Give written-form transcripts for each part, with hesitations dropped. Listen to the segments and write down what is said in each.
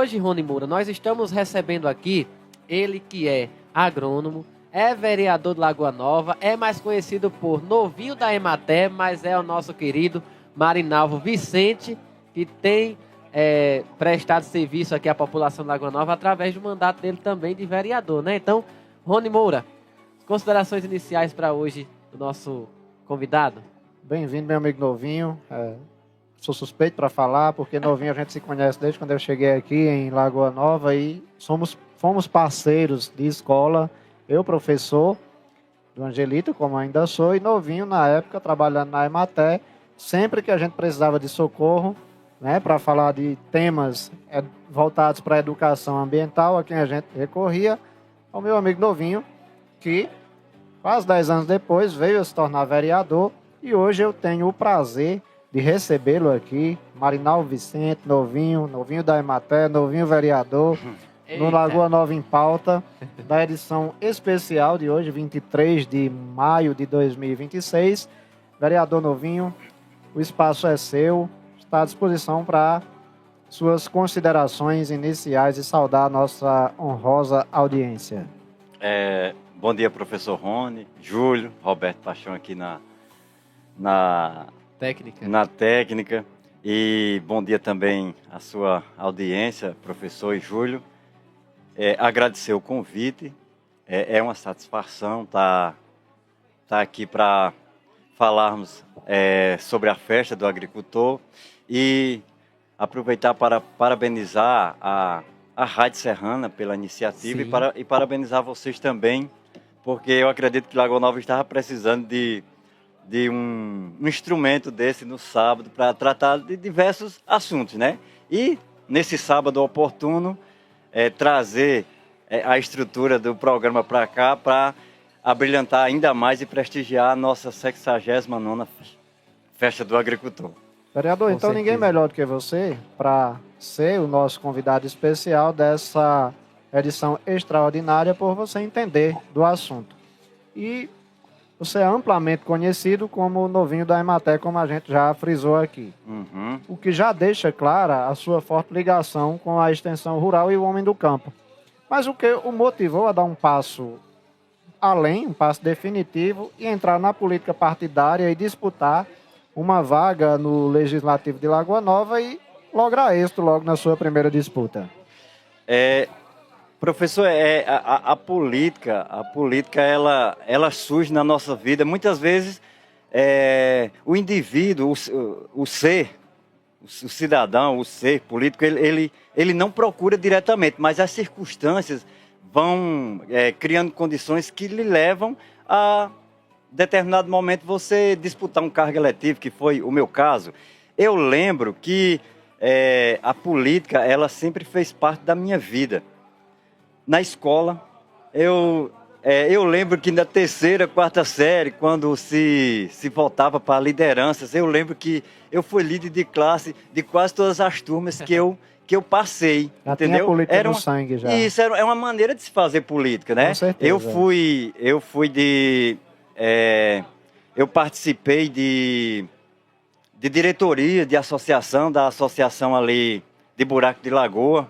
Hoje, Rony Moura, nós estamos recebendo aqui ele que é agrônomo, é vereador de Lagoa Nova, é mais conhecido por novinho da Emater, mas é o nosso querido Marinalvo Vicente, que tem prestado serviço aqui à população de Lagoa Nova através do mandato dele também de vereador, né? Então, Rony Moura, considerações iniciais para hoje do nosso convidado. Bem-vindo, meu amigo novinho. Sou suspeito para falar, porque novinho a gente se conhece desde quando eu cheguei aqui em Lagoa Nova e fomos parceiros de escola. Eu, professor do Angelito, como ainda sou, e novinho na época, trabalhando na Emater, sempre que a gente precisava de socorro, né, para falar de temas voltados para a educação ambiental, a quem a gente recorria, ao meu amigo novinho, que quase 10 anos depois veio a se tornar vereador, e hoje eu tenho o prazer de recebê-lo aqui, Marinalvo Vicente, novinho da Emater, novinho vereador, no Lagoa Nova em Pauta, da edição especial de hoje, 23 de maio de 2026. Vereador novinho, o espaço é seu, está à disposição para suas considerações iniciais e saudar a nossa honrosa audiência. Bom dia, professor Rony, Júlio, Roberto Paixão aqui na técnica. E bom dia também à sua audiência, professor e Júlio. Agradecer o convite. É uma satisfação estar aqui para falarmos sobre a festa do agricultor e aproveitar para parabenizar a Rádio Serrana pela iniciativa e parabenizar vocês também, porque eu acredito que Lagoa Nova estava precisando de um instrumento desse no sábado para tratar de diversos assuntos, né? E nesse sábado oportuno, trazer a estrutura do programa para cá para abrilhantar ainda mais e prestigiar a nossa 69ª Festa do Agricultor. Vereador, então ninguém melhor do que você para ser o nosso convidado especial dessa edição extraordinária por você entender do assunto. E você é amplamente conhecido como o novinho da Emater, como a gente já frisou aqui. Uhum. O que já deixa clara a sua forte ligação com a extensão rural e o homem do campo. Mas o que o motivou a dar um passo além, um passo definitivo, e entrar na política partidária e disputar uma vaga no Legislativo de Lagoa Nova e lograr êxito logo na sua primeira disputa? Professor, a política ela surge na nossa vida. Muitas vezes o indivíduo, o cidadão, o ser político, ele não procura diretamente, mas as circunstâncias vão criando condições que lhe levam a determinado momento você disputar um cargo eletivo, que foi o meu caso. Eu lembro que a política ela sempre fez parte da minha vida. Na escola, eu lembro que na terceira, quarta série, quando se voltava para lideranças, eu lembro que eu fui líder de classe de quase todas as turmas que eu passei, já entendeu? Tinha política no sangue já. Isso é uma maneira de se fazer política, né? Com certeza. Eu participei de diretoria, de associação, da associação ali de Buraco de Lagoa.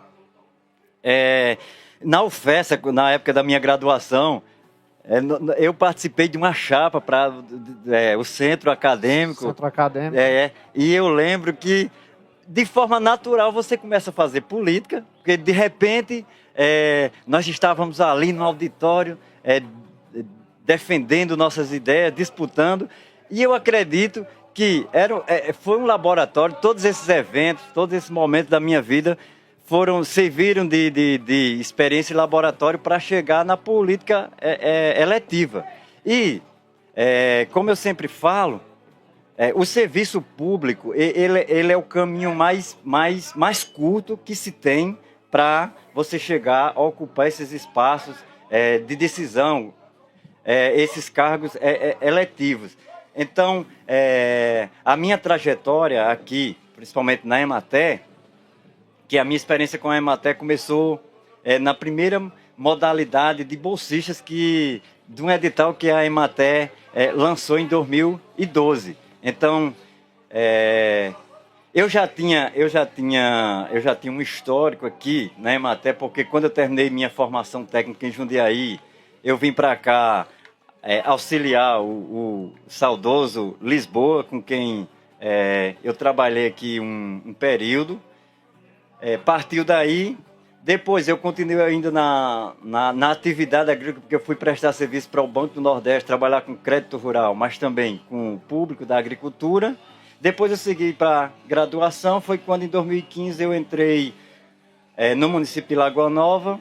Na UFESA, na época da minha graduação, eu participei de uma chapa para o Centro Acadêmico. Centro Acadêmico. E eu lembro que, de forma natural, você começa a fazer política, porque, de repente, nós estávamos ali no auditório, defendendo nossas ideias, disputando, e eu acredito que foi um laboratório. Todos esses eventos, todos esses momentos da minha vida serviram de experiência e laboratório para chegar na política eletiva. E, como eu sempre falo, o serviço público ele é o caminho mais curto que se tem para você chegar a ocupar esses espaços de decisão, esses cargos eletivos. Então, a minha trajetória aqui, principalmente na Emater, que a minha experiência com a Emater começou na primeira modalidade de bolsistas de um edital que a Emater lançou em 2012. Então, Eu já tinha um histórico aqui na Emater, porque quando eu terminei minha formação técnica em Jundiaí, eu vim para cá auxiliar o saudoso Lisboa, com quem eu trabalhei aqui um período. Partiu daí, depois eu continuei ainda na atividade agrícola, porque eu fui prestar serviço para o Banco do Nordeste, trabalhar com crédito rural, mas também com o público da agricultura. Depois eu segui para graduação, foi quando em 2015 eu entrei no município de Lagoa Nova,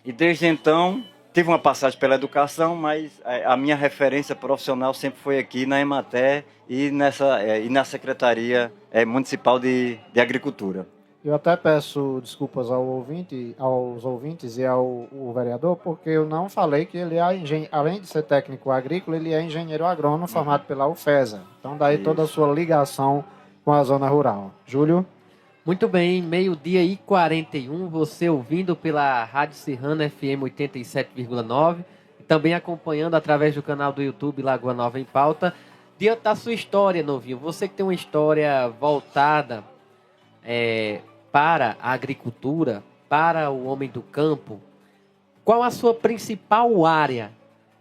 e desde então tive uma passagem pela educação, mas a minha referência profissional sempre foi aqui na Emater e na Secretaria Municipal de Agricultura. Eu até peço desculpas aos ouvintes e ao vereador, porque eu não falei que ele além de ser técnico agrícola, ele é engenheiro agrônomo formado pela UFESA. Então, daí toda a sua ligação com a zona rural. Júlio? Muito bem, 12h41, você ouvindo pela Rádio Serrana FM 87,9 e também acompanhando através do canal do YouTube Lagoa Nova em Pauta. Diante da sua história, novinho, você que tem uma história voltada para a agricultura, para o homem do campo, qual a sua principal área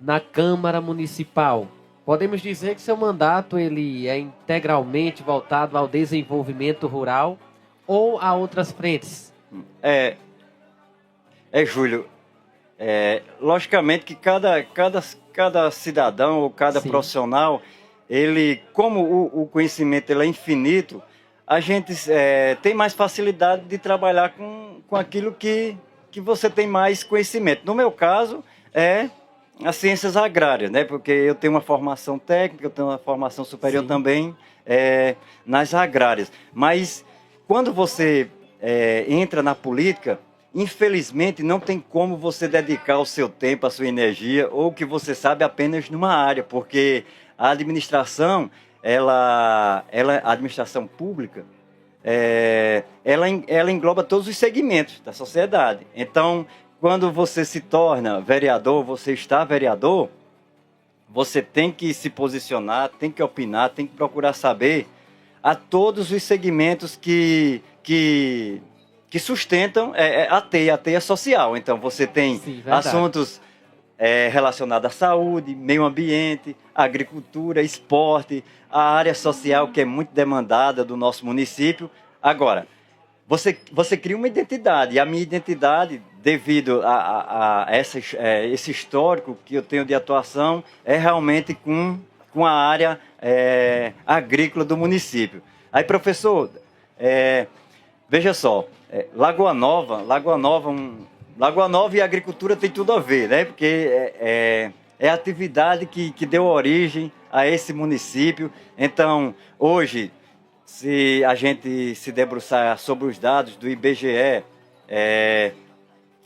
na Câmara Municipal? Podemos dizer que seu mandato ele é integralmente voltado ao desenvolvimento rural ou a outras frentes? Júlio, logicamente que cada cidadão ou cada Sim. profissional, ele, como o conhecimento ele é infinito, a gente tem mais facilidade de trabalhar com aquilo que você tem mais conhecimento. No meu caso, as ciências agrárias, né? Porque eu tenho uma formação técnica, eu tenho uma formação superior. Sim. Também nas agrárias. Mas quando você entra na política, infelizmente não tem como você dedicar o seu tempo, a sua energia, ou o que você sabe apenas numa área, porque a administração... a administração pública, ela engloba todos os segmentos da sociedade. Então, quando você se torna vereador, você está vereador, você tem que se posicionar, tem que opinar, tem que procurar saber a todos os segmentos que sustentam a teia social. Então, você tem Sim, assuntos relacionados à saúde, meio ambiente, agricultura, esporte, a área social que é muito demandada do nosso município. Agora, você cria uma identidade, e a minha identidade, devido a esse histórico que eu tenho de atuação, é realmente com a área agrícola do município. Aí, professor, veja só, Lagoa Nova e agricultura tem tudo a ver, né? Porque é a atividade que deu origem a esse município. Então, hoje, se a gente se debruçar sobre os dados do IBGE,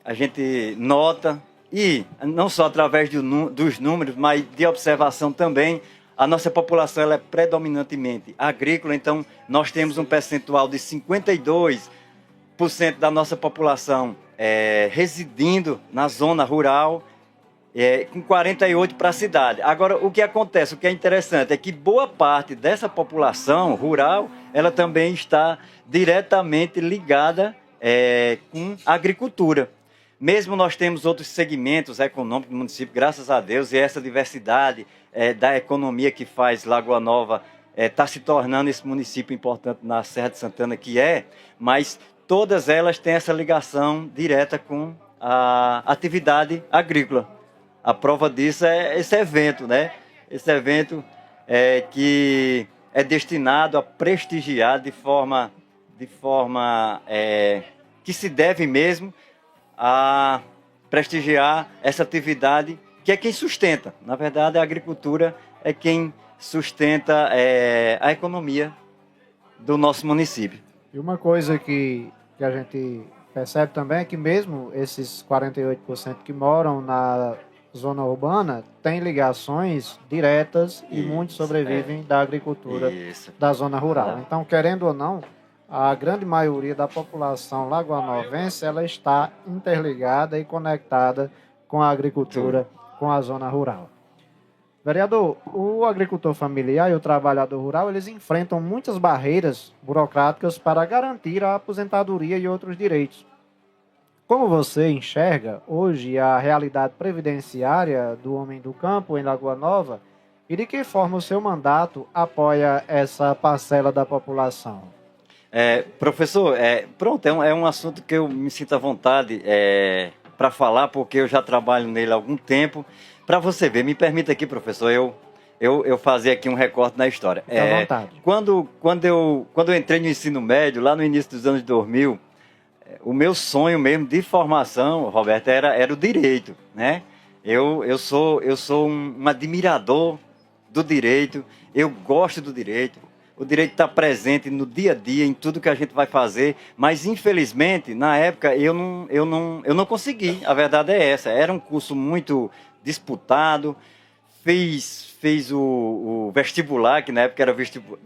a gente nota, e não só através dos números, mas de observação também, a nossa população ela é predominantemente agrícola. Então, nós temos um percentual de 52% da nossa população residindo na zona rural, com 48% para a cidade. Agora, o que acontece, o que é interessante, é que boa parte dessa população rural, ela também está diretamente ligada com a agricultura. Mesmo nós temos outros segmentos econômicos do município, graças a Deus, e essa diversidade da economia que faz Lagoa Nova está se tornando esse município importante na Serra de Santana, mas todas elas têm essa ligação direta com a atividade agrícola. A prova disso é esse evento, né? Esse evento que é destinado a prestigiar de forma que se deve mesmo a prestigiar essa atividade, que é quem sustenta. Na verdade, a agricultura é quem sustenta a economia do nosso município. E uma coisa que a gente percebe também é que mesmo esses 48% que moram na zona urbana têm ligações diretas e muitos sobrevivem da agricultura da zona rural. Então, querendo ou não, a grande maioria da população lagoanovense ela está interligada e conectada com a agricultura, com a zona rural. Vereador, o agricultor familiar e o trabalhador rural, eles enfrentam muitas barreiras burocráticas para garantir a aposentadoria e outros direitos. Como você enxerga hoje a realidade previdenciária do homem do campo em Lagoa Nova e de que forma o seu mandato apoia essa parcela da população? Professor, pronto, é um assunto que eu me sinto à vontade para falar, porque eu já trabalho nele há algum tempo. Para você ver, me permita aqui, professor, eu fazer aqui um recorte na história. Fique à vontade. Quando eu entrei no ensino médio, lá no início dos anos 2000, o meu sonho mesmo de formação, Roberto, era o direito, né? Eu sou um admirador do direito, eu gosto do direito. O direito está presente no dia a dia, em tudo que a gente vai fazer, mas infelizmente, na época, eu não consegui. A verdade é essa. Era um curso muito disputado, fiz o vestibular, que na época era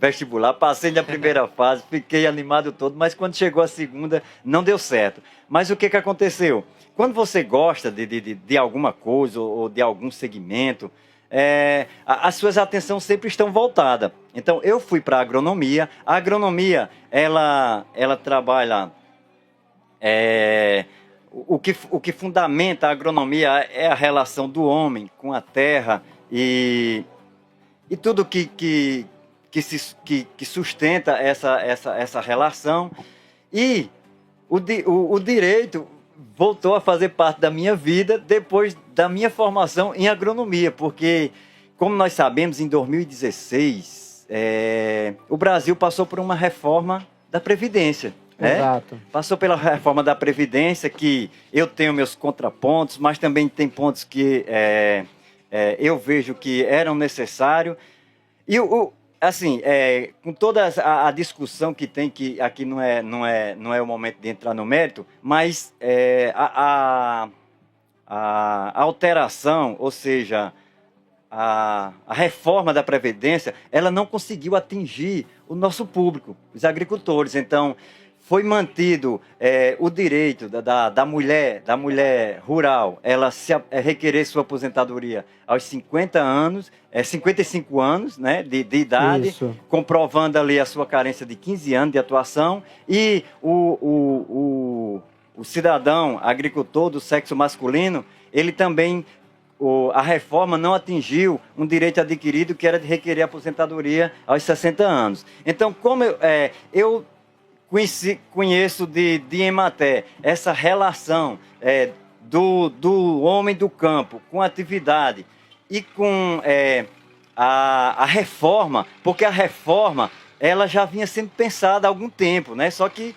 vestibular, passei na primeira fase, fiquei animado todo, mas quando chegou a segunda, não deu certo. Mas o que aconteceu? Quando você gosta de alguma coisa ou de algum segmento, as suas atenções sempre estão voltadas. Então, eu fui para a agronomia. A agronomia, ela trabalha... O que fundamenta a agronomia é a relação do homem com a terra e tudo que sustenta essa relação. E o direito voltou a fazer parte da minha vida depois da minha formação em agronomia, porque, como nós sabemos, em 2016, o Brasil passou por uma reforma da Previdência. Exato. Passou pela reforma da Previdência, que eu tenho meus contrapontos, mas também tem pontos que eu vejo que eram necessários. E, assim, com toda a discussão que tem, que aqui não é o momento de entrar no mérito, mas a alteração, ou seja, a reforma da Previdência, ela não conseguiu atingir o nosso público, os agricultores. Então, foi mantido o direito da mulher rural, ela requerer sua aposentadoria aos 50 anos, 55 anos, né, de idade, Isso. comprovando ali a sua carência de 15 anos de atuação, e o cidadão agricultor do sexo masculino, ele também, a reforma não atingiu um direito adquirido que era de requerer aposentadoria aos 60 anos. Então, como eu conheço de Ematé essa relação do homem do campo com a atividade e com a reforma, porque a reforma ela já vinha sendo pensada há algum tempo, né? Só que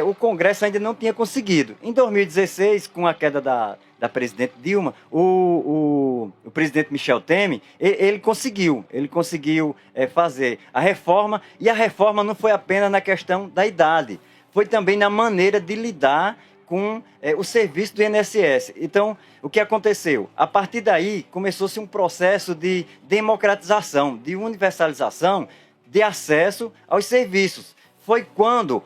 o Congresso ainda não tinha conseguido. Em 2016, com a queda da presidente Dilma, o presidente Michel Temer, ele conseguiu fazer a reforma, e a reforma não foi apenas na questão da idade, foi também na maneira de lidar com o serviço do INSS. Então, o que aconteceu? A partir daí, começou-se um processo de democratização, de universalização, de acesso aos serviços. Foi quando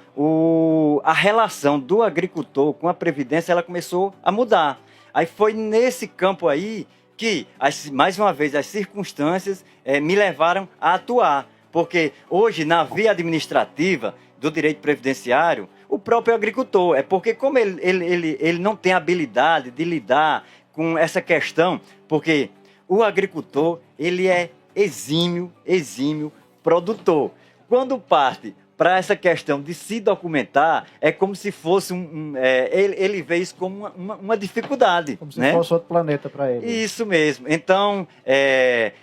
a relação do agricultor com a Previdência ela começou a mudar. Aí foi nesse campo aí que, mais uma vez, as circunstâncias me levaram a atuar. Porque hoje, na via administrativa do direito previdenciário, o próprio agricultor, porque como ele não tem habilidade de lidar com essa questão, porque o agricultor, ele é exímio produtor. Quando parte para essa questão de se documentar, é como se fosse ele vê isso como uma dificuldade. Como se né? fosse outro planeta para ele. Isso mesmo. Então,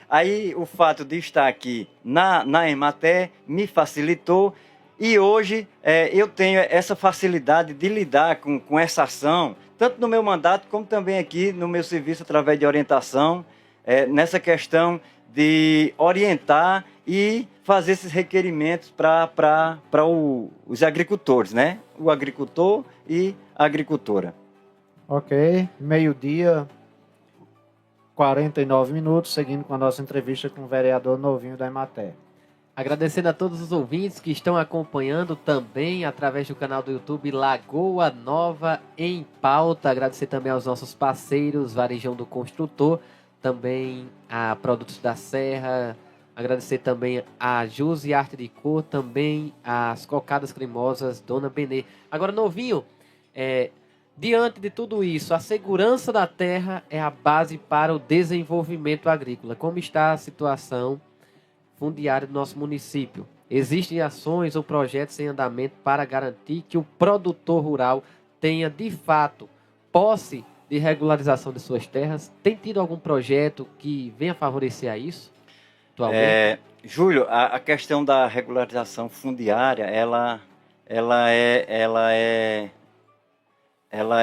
aí o fato de estar aqui na Ematé me facilitou, e hoje eu tenho essa facilidade de lidar com essa ação, tanto no meu mandato como também aqui no meu serviço através de orientação, nessa questão de orientar e fazer esses requerimentos para os agricultores, né? O agricultor e a agricultora. Ok, meio-dia, 49 minutos, seguindo com a nossa entrevista com o vereador Novinho da Ematé. Agradecendo a todos os ouvintes que estão acompanhando também através do canal do YouTube Lagoa Nova em Pauta. Agradecer também aos nossos parceiros, Varejão do Construtor, também a Produtos da Serra, agradecer também a Jus e Arte de Cor, também as Cocadas Cremosas, Dona Benê. Agora, Novinho, diante de tudo isso, a segurança da terra é a base para o desenvolvimento agrícola. Como está a situação fundiária do nosso município? Existem ações ou projetos em andamento para garantir que o produtor rural tenha, de fato, posse de regularização de suas terras? Tem tido algum projeto que venha favorecer a isso atualmente? Júlio, a questão da regularização fundiária, ela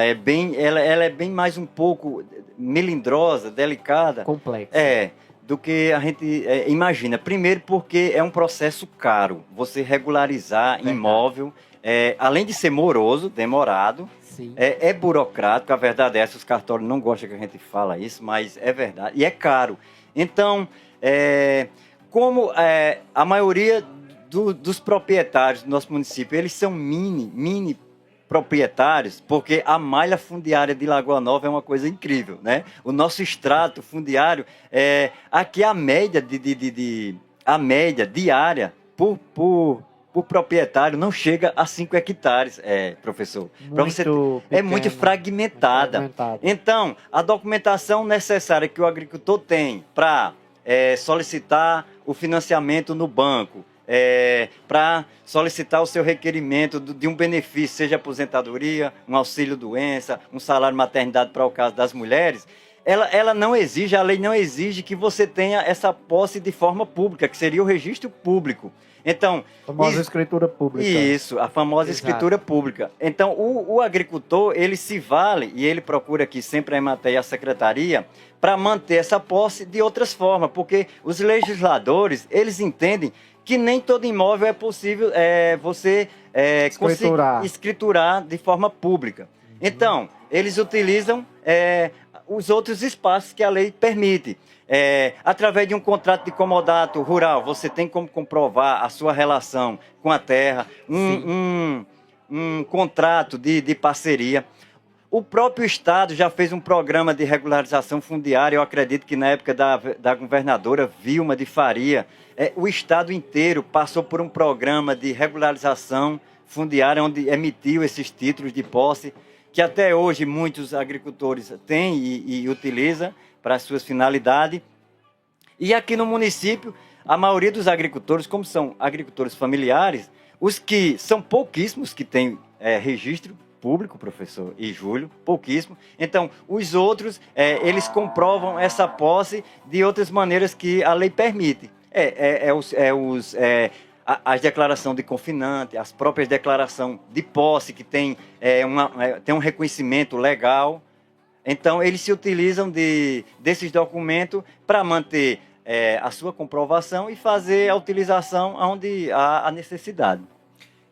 é bem mais um pouco melindrosa, delicada. Complexa. Do que a gente imagina. Primeiro porque é um processo caro. Você regularizar imóvel, além de ser moroso, demorado, Sim. É burocrático. A verdade é essa, os cartórios não gostam que a gente fala isso, mas é verdade. E é caro. Então, como a maioria dos proprietários do nosso município, eles são mini proprietários, porque a malha fundiária de Lagoa Nova é uma coisa incrível, né? O nosso extrato fundiário, aqui a média diária por proprietário não chega a 5 hectares, professor. É muito fragmentada. Então, a documentação necessária que o agricultor tem para solicitar o financiamento no banco, para solicitar o seu requerimento de um benefício, seja aposentadoria, um auxílio-doença, um salário maternidade para o caso das mulheres, ela não exige, a lei não exige que você tenha essa posse de forma pública, que seria o registro público. Então, a famosa escritura pública. Isso, a famosa escritura pública. Então, o agricultor, ele se vale, e ele procura aqui sempre a Emater e a Secretaria, para manter essa posse de outras formas, porque os legisladores, eles entendem que nem todo imóvel é possível você escriturar de forma pública. Então, eles utilizam os outros espaços que a lei permite. Através de um contrato de comodato rural, você tem como comprovar a sua relação com a terra, um contrato de parceria. O próprio Estado já fez um programa de regularização fundiária, eu acredito que na época da governadora Vilma de Faria, o Estado inteiro passou por um programa de regularização fundiária, onde emitiu esses títulos de posse, que até hoje muitos agricultores têm e utilizam para as suas finalidades. E aqui no município, a maioria dos agricultores, como são agricultores familiares, os que são pouquíssimos que têm registro público, professor e Júlio, pouquíssimo. Então, os outros, eles comprovam essa posse de outras maneiras que a lei permite. As declarações de confinante, as próprias declarações de posse, que tem um reconhecimento legal. Então, eles se utilizam desses documentos para manter a sua comprovação e fazer a utilização onde há a necessidade.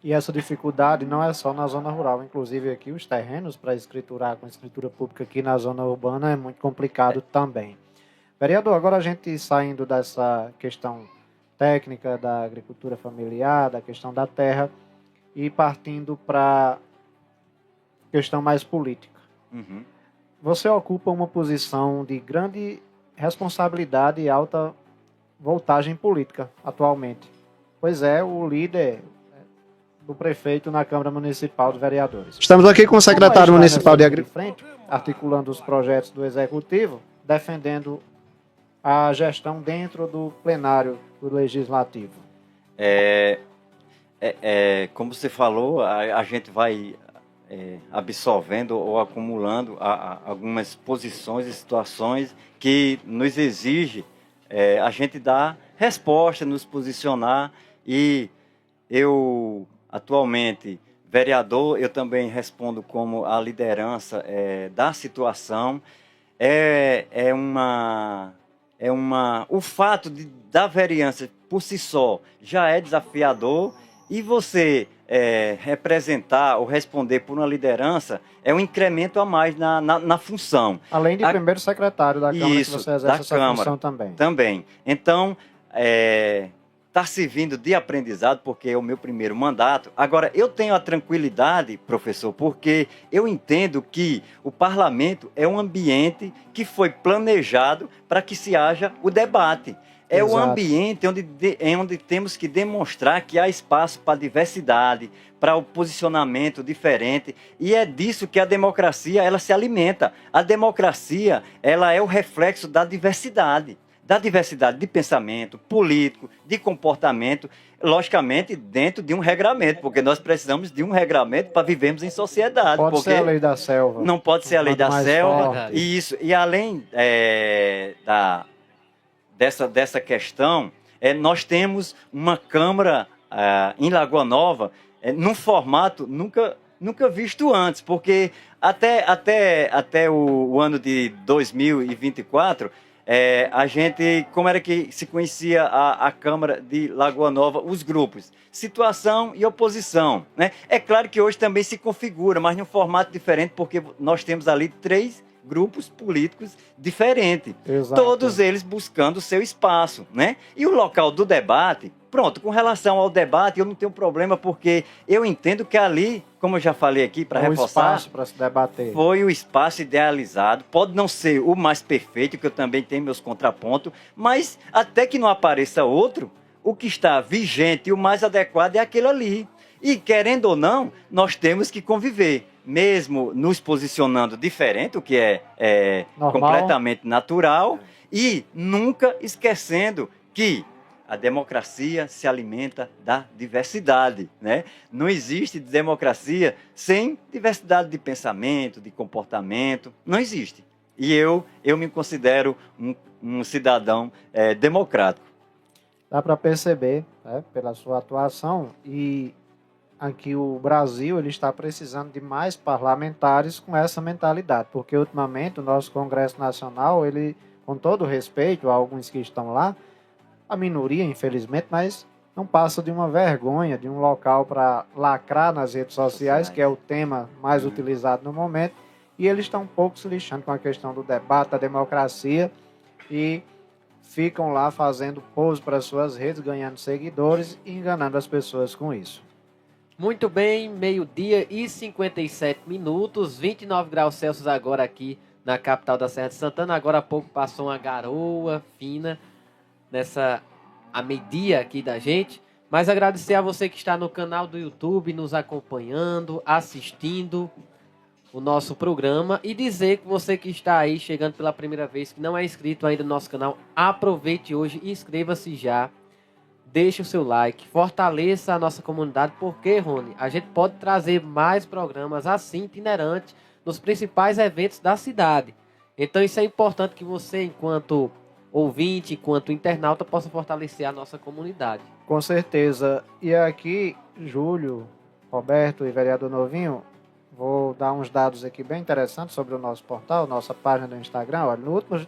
E essa dificuldade não é só na zona rural, inclusive aqui os terrenos para escriturar com a escritura pública aqui na zona urbana é muito complicado também. Vereador, agora a gente saindo dessa questão técnica da agricultura familiar, da questão da terra, e partindo para a questão mais política. Uhum. Você ocupa uma posição de grande responsabilidade e alta voltagem política atualmente. Pois é, o líder do prefeito na Câmara Municipal de Vereadores. Estamos aqui com o secretário municipal de Agricultura, articulando os projetos do Executivo, defendendo a gestão dentro do plenário do Legislativo. Como você falou, a gente vai absorvendo ou acumulando algumas posições e situações que nos exige a gente dar resposta, nos posicionar. E eu, atualmente, vereador, eu também respondo como a liderança da situação. O fato da vereança por si só já é desafiador, e você representar ou responder por uma liderança é um incremento a mais na função. Além de primeiro secretário da Câmara, que você exerce essa função também. Então, está servindo de aprendizado, porque é o meu primeiro mandato. Agora, eu tenho a tranquilidade, professor, porque eu entendo que o parlamento é um ambiente que foi planejado para que se haja o debate. É o ambiente onde temos que demonstrar que há espaço para a diversidade, para o posicionamento diferente, e é disso que a democracia ela se alimenta. A democracia ela é o reflexo da diversidade de pensamento, político, de comportamento, logicamente dentro de um regramento, porque nós precisamos de um regramento para vivermos em sociedade. Pode ser a lei da selva. Não pode ser a lei da selva. Forte. E além dessa questão, nós temos uma Câmara em Lagoa Nova, num formato nunca visto antes, porque até o ano de 2024, a gente, como era que se conhecia a Câmara de Lagoa Nova, os grupos, situação e oposição, né? É claro que hoje também se configura, mas num formato diferente, porque nós temos ali 3 grupos políticos diferentes, Exato. Todos eles buscando o seu espaço, né? E o local do debate, pronto, com relação ao debate, eu não tenho problema, porque eu entendo que ali, como eu já falei aqui, para reforçar, espaço para se debater. Foi o espaço idealizado, pode não ser o mais perfeito, que eu também tenho meus contrapontos, mas até que não apareça outro, o que está vigente e o mais adequado é aquele ali. E querendo ou não, nós temos que conviver, mesmo nos posicionando diferente, o que é completamente natural, e nunca esquecendo que a democracia se alimenta da diversidade, né? Não existe democracia sem diversidade de pensamento, de comportamento, não existe. E eu me considero um cidadão democrático. Dá para perceber, né, pela sua atuação, e aqui o Brasil ele está precisando de mais parlamentares com essa mentalidade, porque ultimamente o nosso Congresso Nacional, ele, com todo respeito a alguns que estão lá, a minoria, infelizmente, mas não passa de uma vergonha, de um local para lacrar nas redes sociais, que é o tema mais utilizado no momento, e eles estão um pouco se lixando com a questão do debate, da democracia, e ficam lá fazendo pose para suas redes, ganhando seguidores e enganando as pessoas com isso. Muito bem, 12h57, 29 graus Celsius agora aqui na capital da Serra de Santana. Agora há pouco passou uma garoa fina a meio-dia aqui da gente. Mas agradecer a você que está no canal do YouTube, nos acompanhando, assistindo o nosso programa. E dizer que você que está aí chegando pela primeira vez, que não é inscrito ainda no nosso canal, aproveite hoje e inscreva-se já. Deixe o seu like, fortaleça a nossa comunidade, porque, Rony, a gente pode trazer mais programas assim, itinerantes, nos principais eventos da cidade. Então isso é importante que você, enquanto ouvinte, enquanto internauta, possa fortalecer a nossa comunidade. Com certeza. E aqui, Júlio, Roberto e vereador Novinho, vou dar uns dados aqui bem interessantes sobre o nosso portal, nossa página do Instagram. Olha,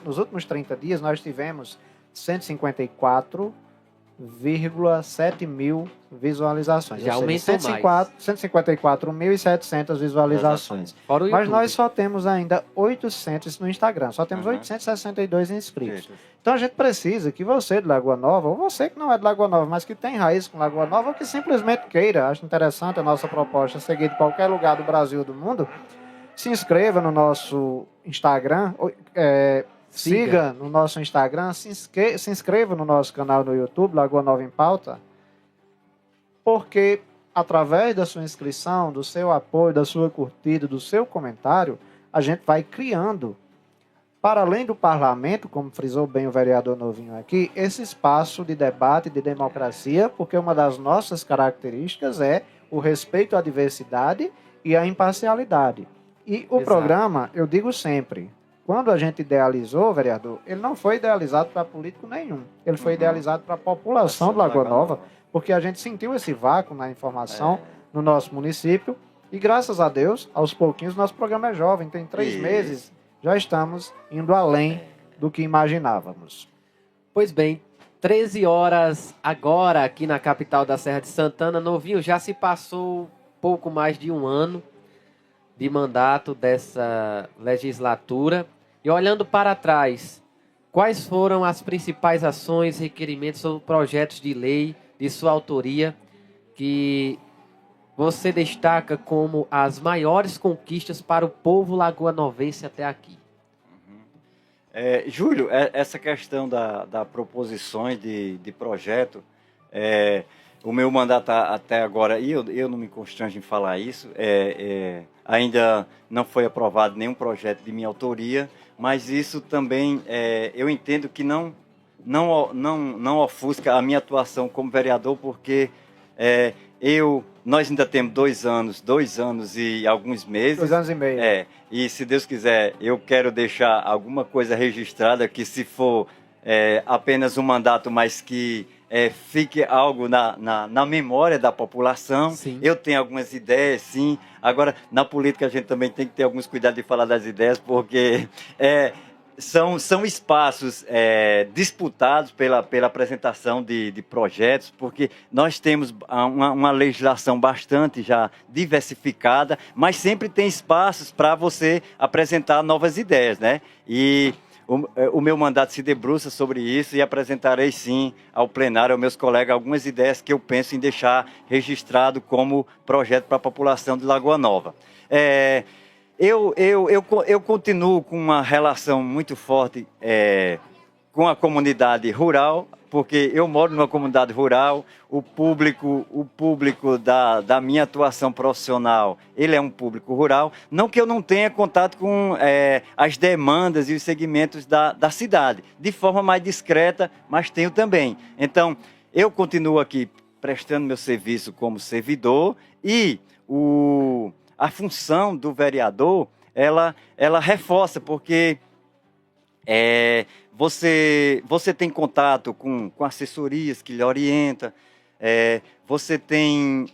nos últimos 30 dias nós tivemos 154,7 mil visualizações. Já aumentou mais. 154.700 visualizações. Mas nós só temos ainda 800 no Instagram. Só temos 862 inscritos. Então a gente precisa que você de Lagoa Nova, ou você que não é de Lagoa Nova, mas que tem raiz com Lagoa Nova, ou que simplesmente queira, acho interessante a nossa proposta, seguir de qualquer lugar do Brasil ou do mundo, se inscreva no nosso Instagram, siga no nosso Instagram, se inscreva no nosso canal no YouTube, Lagoa Nova em Pauta, porque através da sua inscrição, do seu apoio, da sua curtida, do seu comentário, a gente vai criando, para além do parlamento, como frisou bem o vereador Novinho aqui, esse espaço de debate, de democracia, porque uma das nossas características é o respeito à diversidade e à imparcialidade. E o programa, eu digo sempre, quando a gente idealizou, vereador, ele não foi idealizado para político nenhum. Ele foi idealizado para a população de Lagoa Nova, porque a gente sentiu esse vácuo na informação no nosso município. E graças a Deus, aos pouquinhos, nosso programa é jovem. Tem 3 meses, já estamos indo além do que imaginávamos. Pois bem, 13 horas agora aqui na capital da Serra de Santana. Novinho, já se passou pouco mais de um ano de mandato dessa legislatura. E olhando para trás, quais foram as principais ações, requerimentos ou projetos de lei de sua autoria que você destaca como as maiores conquistas para o povo lagoanovense até aqui? Júlio, essa questão da proposições de projeto, o meu mandato até agora, e eu não me constranjo em falar isso, ainda não foi aprovado nenhum projeto de minha autoria, mas isso também eu entendo que não ofusca a minha atuação como vereador, porque nós ainda temos 2 anos e alguns meses. 2 anos e meio. E se Deus quiser, eu quero deixar alguma coisa registrada que, se for apenas um mandato, mas que fique algo na memória da população. Sim. Eu tenho algumas ideias, sim. Agora, na política, a gente também tem que ter alguns cuidados de falar das ideias, porque são espaços disputados pela apresentação de projetos, porque nós temos uma legislação bastante já diversificada, mas sempre tem espaços para você apresentar novas ideias, né? E o meu mandato se debruça sobre isso e apresentarei sim ao plenário, aos meus colegas, algumas ideias que eu penso em deixar registrado como projeto para a população de Lagoa Nova. Eu continuo com uma relação muito forte com a comunidade rural, porque eu moro numa comunidade rural. O público da minha atuação profissional, ele é um público rural. Não que eu não tenha contato com as demandas e os segmentos da cidade, de forma mais discreta, mas tenho também. Então, eu continuo aqui prestando meu serviço como servidor, e a função do vereador, ela reforça, porque você tem contato com assessorias que lhe orientam, você tem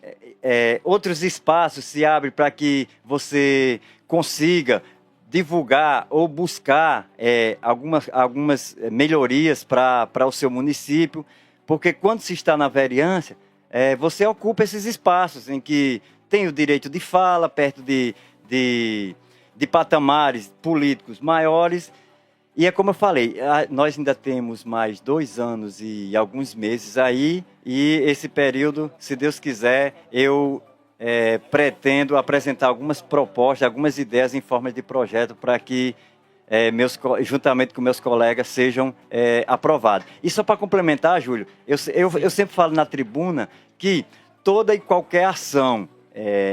outros espaços se abrem para que você consiga divulgar ou buscar algumas melhorias para o seu município, porque quando se está na vereança, você ocupa esses espaços em que tem o direito de fala, perto de patamares políticos maiores. E é como eu falei, nós ainda temos mais 2 anos e alguns meses aí, e esse período, se Deus quiser, eu pretendo apresentar algumas propostas, algumas ideias em forma de projeto para que, juntamente com meus colegas, sejam aprovados. E só para complementar, Júlio, eu sempre falo na tribuna que toda e qualquer ação,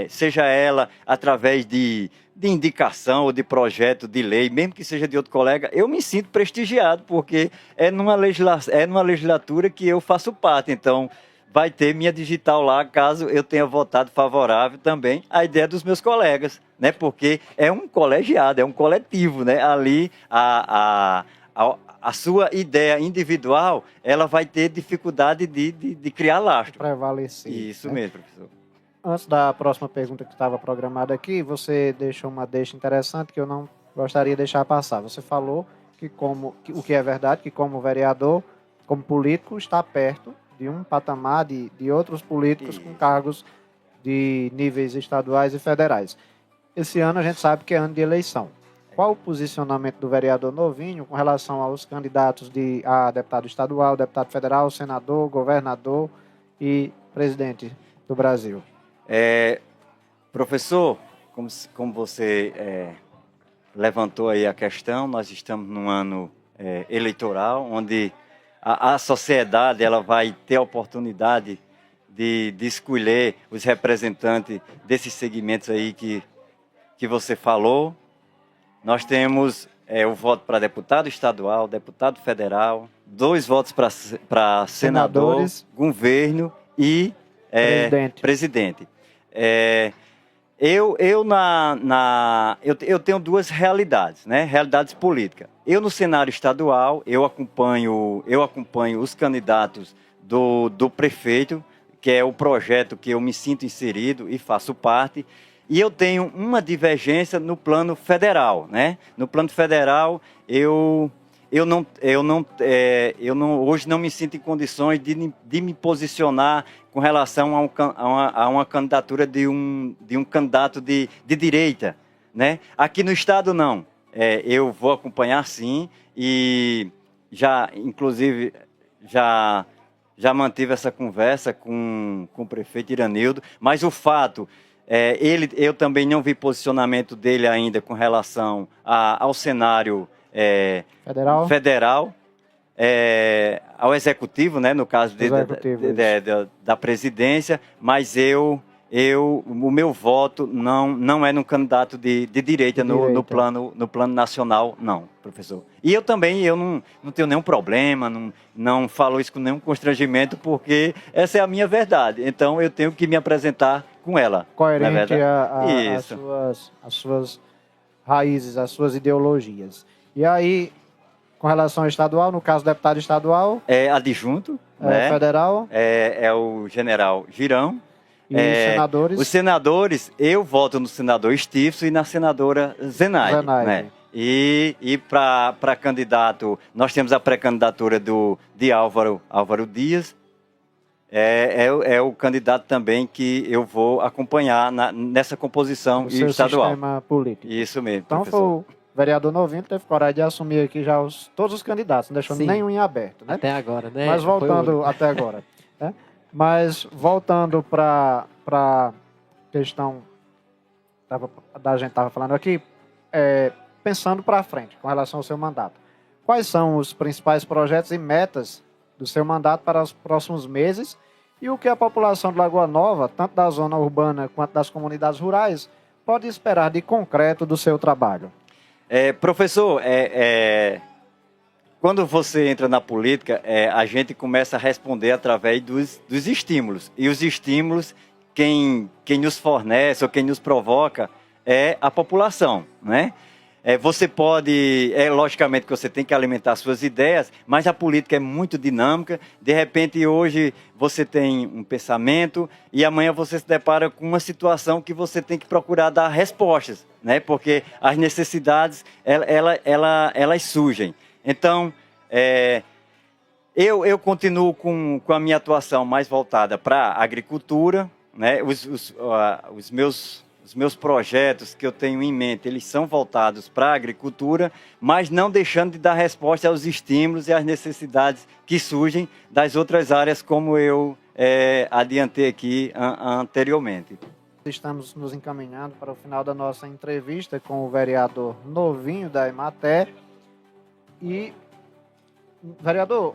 seja ela através de indicação ou de projeto de lei, mesmo que seja de outro colega, eu me sinto prestigiado, porque é numa legislatura que eu faço parte. Então, vai ter minha digital lá, caso eu tenha votado favorável também à ideia dos meus colegas, né? Porque é um colegiado, é um coletivo, né? Ali, a sua ideia individual, ela vai ter dificuldade de criar lastro. Prevalecer. Isso mesmo, professor. Antes da próxima pergunta que estava programada aqui, você deixou uma deixa interessante que eu não gostaria de deixar passar. Você falou que o que é verdade, que como vereador, como político, está perto de um patamar de outros políticos com cargos de níveis estaduais e federais. Esse ano a gente sabe que é ano de eleição. Qual o posicionamento do vereador Novinho com relação aos candidatos a deputado estadual, deputado federal, senador, governador e presidente do Brasil? Professor, como você levantou aí a questão, nós estamos num ano eleitoral, onde a sociedade ela vai ter a oportunidade de escolher os representantes desses segmentos aí que você falou. Nós temos o voto para deputado estadual, deputado federal, 2 votos para senador, senadores, governo e presidente. Eu tenho 2 realidades, né? Realidades políticas. Eu, no cenário estadual, eu acompanho os candidatos do prefeito, que é o projeto que eu me sinto inserido e faço parte. E eu tenho uma divergência no plano federal, né? No plano federal, hoje não me sinto em condições de me posicionar com relação a uma candidatura de um candidato de direita, né? Aqui no estado não. Eu vou acompanhar sim, e inclusive, já mantive essa conversa com o prefeito Iranildo, mas o fato, eu também não vi posicionamento dele ainda com relação ao cenário federal, ao executivo, né, no caso da presidência, mas o meu voto não é no candidato de direita, no plano nacional, não, professor. E eu também não tenho nenhum problema, não falo isso com nenhum constrangimento, porque essa é a minha verdade. Então eu tenho que me apresentar com ela. Coerente às suas raízes, às suas ideologias. E aí, com relação ao estadual, no caso do deputado estadual... É adjunto, né? Federal? É o general Girão. E os senadores? Os senadores, eu voto no senador Stifson e na senadora Zenaide. Né? E para candidato, nós temos a pré-candidatura de Álvaro Dias. É o candidato também que eu vou acompanhar nessa composição estadual. Sistema político. Isso mesmo, então, professor. Foi o vereador Novinho que teve coragem de assumir aqui já todos os candidatos, não deixou nenhum em aberto, né? Até agora, né? Mas voltando até agora, né? Mas voltando para a questão da gente estava falando aqui, pensando para frente com relação ao seu mandato. Quais são os principais projetos e metas do seu mandato para os próximos meses e o que a população de Lagoa Nova, tanto da zona urbana quanto das comunidades rurais, pode esperar de concreto do seu trabalho? Professor, quando você entra na política, a gente começa a responder através dos estímulos. E os estímulos, quem nos fornece ou quem nos provoca é a população, né? Você pode, logicamente que você tem que alimentar suas ideias, mas a política é muito dinâmica. De repente, hoje você tem um pensamento e amanhã você se depara com uma situação que você tem que procurar dar respostas, né? Porque as necessidades, elas surgem. Então, eu continuo com a minha atuação mais voltada para a agricultura, né? Os meus projetos que eu tenho em mente, eles são voltados para a agricultura, mas não deixando de dar resposta aos estímulos e às necessidades que surgem das outras áreas, como eu adiantei aqui anteriormente. Estamos nos encaminhando para o final da nossa entrevista com o vereador Novinho da Emater. E, vereador,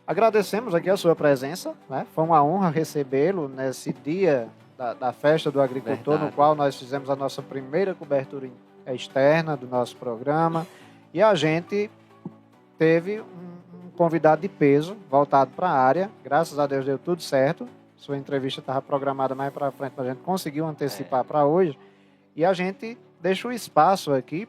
agradecemos aqui a sua presença, né? Foi uma honra recebê-lo nesse dia da festa do agricultor, no qual nós fizemos a nossa primeira cobertura externa do nosso programa. E a gente teve um convidado de peso voltado para a área. Graças a Deus deu tudo certo. Sua entrevista estava programada mais para frente, mas a gente conseguiu antecipar para hoje. E a gente deixa o espaço aqui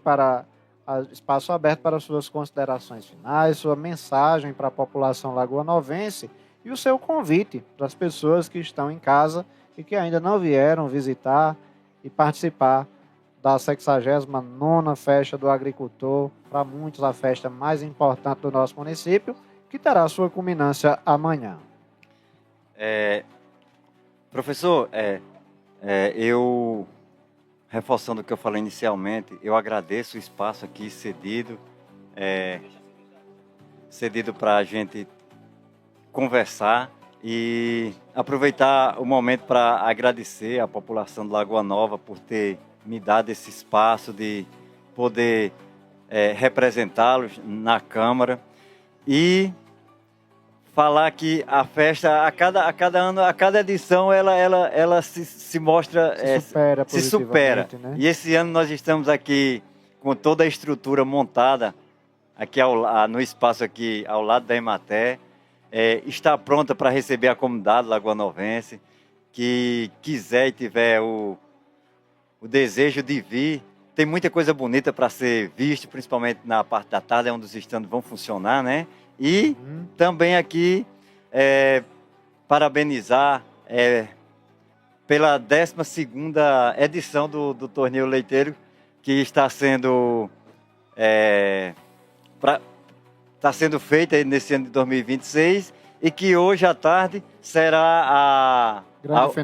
espaço aberto para suas considerações finais, sua mensagem para a população lagoanovense e o seu convite para as pessoas que estão em casa e que ainda não vieram visitar e participar da 69ª Festa do Agricultor, para muitos a festa mais importante do nosso município, que terá sua culminância amanhã. Professor, eu, reforçando o que eu falei inicialmente, eu agradeço o espaço aqui cedido para a gente conversar e aproveitar o momento para agradecer à população de Lagoa Nova por ter me dado esse espaço de poder representá-los na Câmara e falar que a festa, a cada ano, a cada edição, ela se mostra, se supera. Né? E esse ano nós estamos aqui com toda a estrutura montada aqui no espaço aqui ao lado da Emater. Está pronta para receber a comunidade lagoanovense que quiser e tiver o desejo de vir. Tem muita coisa bonita para ser vista, principalmente na parte da tarde, onde os estandes vão funcionar, né? E também aqui parabenizar pela 12ª edição do Torneio Leiteiro, que está sendo feita nesse ano de 2026 e que hoje à tarde será a grande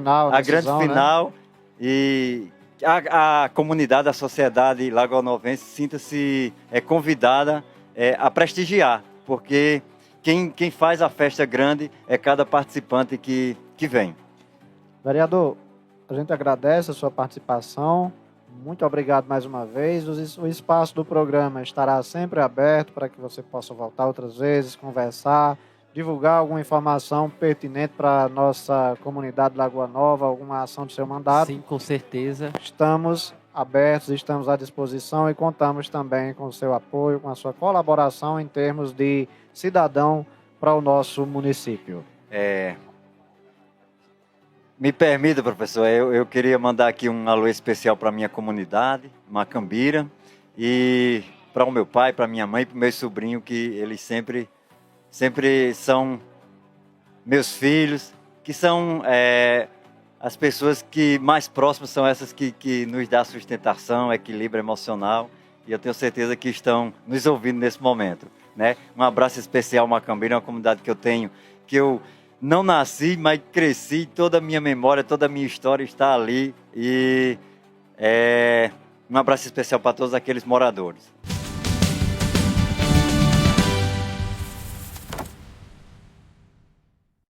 final, né? E a comunidade, a sociedade lagoanovense sinta-se convidada a prestigiar, porque quem faz a festa grande é cada participante que vem. Vereador, a gente agradece a sua participação. Muito obrigado mais uma vez. O espaço do programa estará sempre aberto para que você possa voltar outras vezes, conversar, divulgar alguma informação pertinente para a nossa comunidade Lagoa Nova, alguma ação do seu mandato. Sim, com certeza. Estamos abertos, estamos à disposição e contamos também com o seu apoio, com a sua colaboração em termos de cidadão para o nosso município. Me permita, professor, eu queria mandar aqui um alô especial para a minha comunidade, Macambira, e para o meu pai, para minha mãe e para o meu sobrinho, que eles sempre são meus filhos, que são as pessoas que mais próximas, são essas que nos dão sustentação, equilíbrio emocional, e eu tenho certeza que estão nos ouvindo nesse momento, né? Um abraço especial, Macambira, é uma comunidade que eu não nasci, mas cresci, toda a minha memória, toda a minha história está ali, e um abraço especial para todos aqueles moradores.